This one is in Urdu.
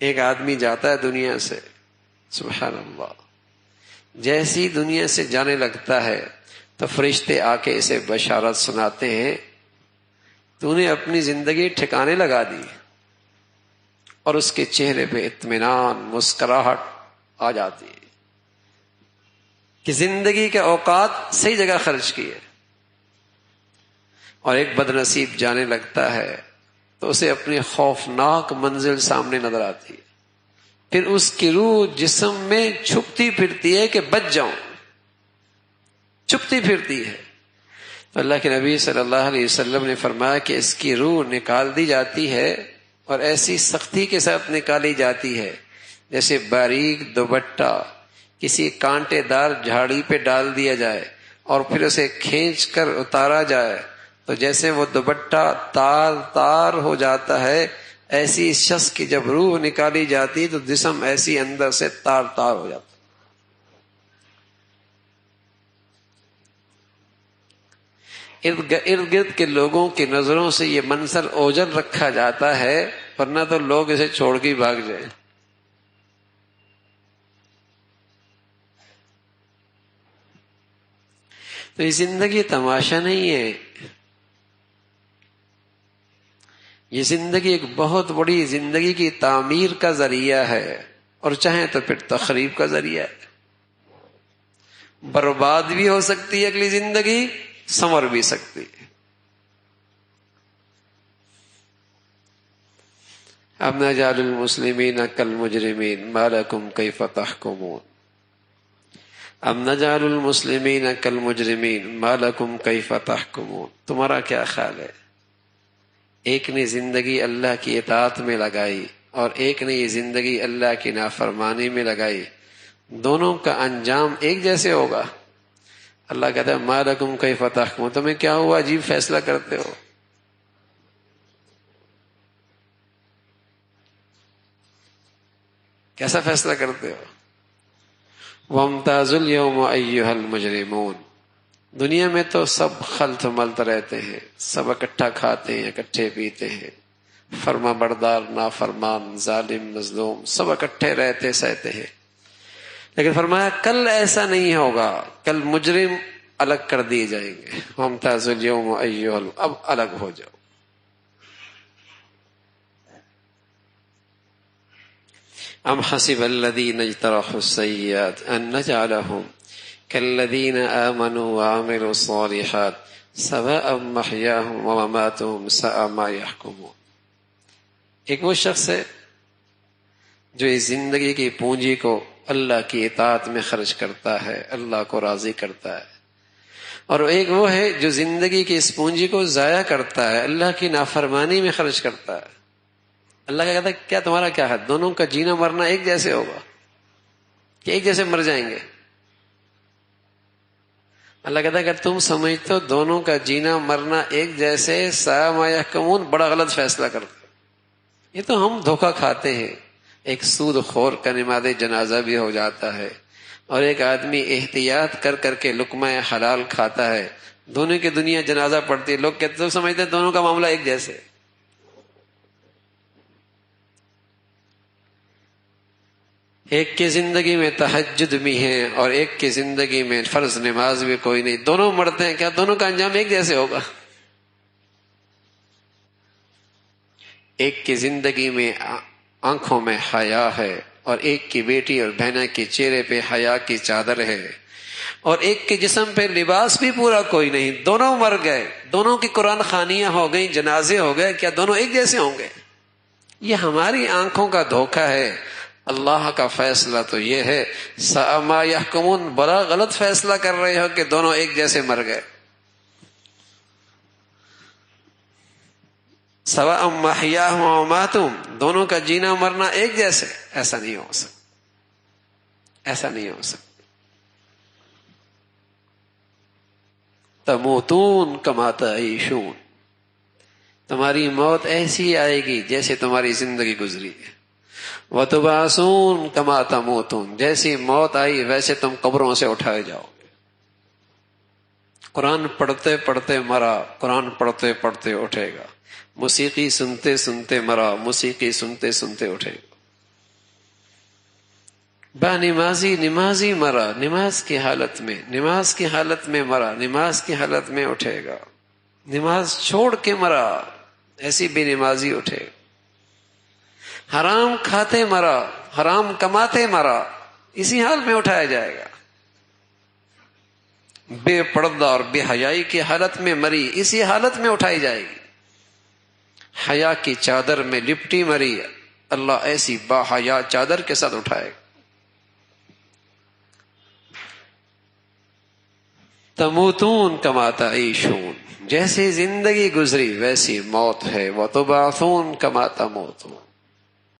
ایک آدمی جاتا ہے دنیا سے، سبحان اللہ، جیسی دنیا سے جانے لگتا ہے تو فرشتے آ کے اسے بشارت سناتے ہیں، تو نے اپنی زندگی ٹھکانے لگا دی، اور اس کے چہرے پہ اطمینان، مسکراہٹ آ جاتی ہے کہ زندگی کے اوقات صحیح جگہ خرچ کیے۔ اور ایک بد نصیب جانے لگتا ہے تو اسے اپنی خوفناک منزل سامنے نظر آتی ہے، پھر اس کی روح جسم میں چھپتی پھرتی ہے کہ بچ جاؤں، چھپتی پھرتی ہے۔ تو اللہ کے نبی صلی اللہ علیہ وسلم نے فرمایا کہ اس کی روح نکال دی جاتی ہے، اور ایسی سختی کے ساتھ نکالی جاتی ہے جیسے باریک دوپٹہ کسی کانٹے دار جھاڑی پہ ڈال دیا جائے اور پھر اسے کھینچ کر اتارا جائے تو جیسے وہ دوپٹہ تار تار ہو جاتا ہے، ایسی اس شخص کی جب روح نکالی جاتی تو جسم ایسی اندر سے تار تار ہو جاتا۔ ارد گرد کے لوگوں کی نظروں سے یہ منظر اوجھل رکھا جاتا ہے، ورنہ تو لوگ اسے چھوڑ کے بھاگ جائیں۔ تو یہ زندگی تماشا نہیں ہے، یہ زندگی ایک بہت بڑی زندگی کی تعمیر کا ذریعہ ہے، اور چاہیں تو پھر تخریب کا ذریعہ ہے۔ برباد بھی ہو سکتی ہے اگلی زندگی، سنور بھی سکتی ہے۔ اب نجعل المسلمین کالمجرمین ما لکم کیف تحکمون، اب نجعل المسلمین کالمجرمین ما لکم کیف تحکمون، تمہارا کیا خیال ہے؟ ایک نے زندگی اللہ کی اطاعت میں لگائی اور ایک نے یہ زندگی اللہ کی نافرمانی میں لگائی، دونوں کا انجام ایک جیسے ہوگا؟ اللہ کہتا ہے ما لکم کیف تحکمون، تمہیں کیا ہوا عجیب فیصلہ کرتے ہو؟ کیسا فیصلہ کرتے ہو؟ وَامْتَازُوا الْيَوْمَ أَيُّهَا الْمُجْرِمُونَ، دنیا میں تو سب خلط ملط رہتے ہیں، سب اکٹھا کھاتے ہیں، اکٹھے پیتے ہیں، فرما بردار نافرمان ظالم مظلوم سب اکٹھے رہتے سہتے ہیں، لیکن فرمایا کل ایسا نہیں ہوگا، کل مجرم الگ کر دیے جائیں گے۔ وَامْتَازُوا الْيَوْمَ أَيُّهَا، اب الگ ہو جاؤ۔ ام حسب الذین اجترحوا السیئات ان نجعلهم كالذین آمنوا وعملوا الصالحات سواء محیاهم ومماتهم ساء ما يحکمون، ایک وہ شخص ہے جو اس زندگی کی پونجی کو اللہ کی اطاعت میں خرچ کرتا ہے، اللہ کو راضی کرتا ہے، اور ایک وہ ہے جو زندگی کی اس پونجی کو ضائع کرتا ہے، اللہ کی نافرمانی میں خرچ کرتا ہے۔ اللہ کا کہتا ہے کیا تمہارا کیا ہے؟ دونوں کا جینا مرنا ایک جیسے ہوگا کہ ایک جیسے مر جائیں گے؟ اللہ کہتا ہے اگر تم سمجھتے ہو دونوں کا جینا مرنا ایک جیسے، ساء ما یحکمون، بڑا غلط فیصلہ کرتے ہو۔ یہ تو ہم دھوکہ کھاتے ہیں، ایک سود خور کا نماز جنازہ بھی ہو جاتا ہے، اور ایک آدمی احتیاط کر کر کے لقمہ حلال کھاتا ہے، دونوں کی دنیا جنازہ پڑتی ہے، لوگ کہتے تو سمجھتے ہیں دونوں کا معاملہ ایک جیسے۔ ایک کی زندگی میں تہجد بھی ہے اور ایک کی زندگی میں فرض نماز بھی کوئی نہیں، دونوں مرتے ہیں، کیا دونوں کا انجام ایک جیسے ہوگا؟ ایک کی زندگی میں آنکھوں میں حیا ہے اور ایک کی بیٹی اور بہنہ کے چہرے پہ حیا کی چادر ہے، اور ایک کے جسم پہ لباس بھی پورا کوئی نہیں، دونوں مر گئے، دونوں کی قرآن خوانیاں ہو گئیں، جنازے ہو گئے، کیا دونوں ایک جیسے ہوں گے؟ یہ ہماری آنکھوں کا دھوکہ ہے۔ اللہ کا فیصلہ تو یہ ہے ساء ما یحکمون، بڑا غلط فیصلہ کر رہے ہو کہ دونوں ایک جیسے مر گئے۔ سواء محیاہم ومماتہم، دونوں کا جینا مرنا ایک جیسے، ایسا نہیں ہو سکتا، ایسا نہیں ہو سکتا۔ تموتون کما تعیشون، تمہاری موت ایسی آئے گی جیسے تمہاری زندگی گزری ہے۔ وَتُبْعَثُونَ كَمَا تَمُوتُونَ، جیسی موت آئی ویسے تم قبروں سے اٹھائے جاؤ گے۔ قرآن پڑھتے پڑھتے مرا، قرآن پڑھتے پڑھتے اٹھے گا، موسیقی سنتے سنتے مرا، موسیقی سنتے سنتے اٹھے گا۔ با نمازی مرا نماز کی حالت میں مرا، نماز کی حالت میں اٹھے گا، نماز چھوڑ کے مرا ایسی بے نمازی اٹھے گا، حرام کھاتے مرا، حرام کماتے مرا، اسی حال میں اٹھایا جائے گا، بے پردہ اور بے حیائی کی حالت میں مری، اسی حالت میں اٹھائی جائے گی، حیا کی چادر میں لپٹی مری، اللہ ایسی با حیا چادر کے ساتھ اٹھائے گا۔ تموتون کما تعیشون، جیسی زندگی گزری ویسی موت ہے، وتبعثون کما تموتون،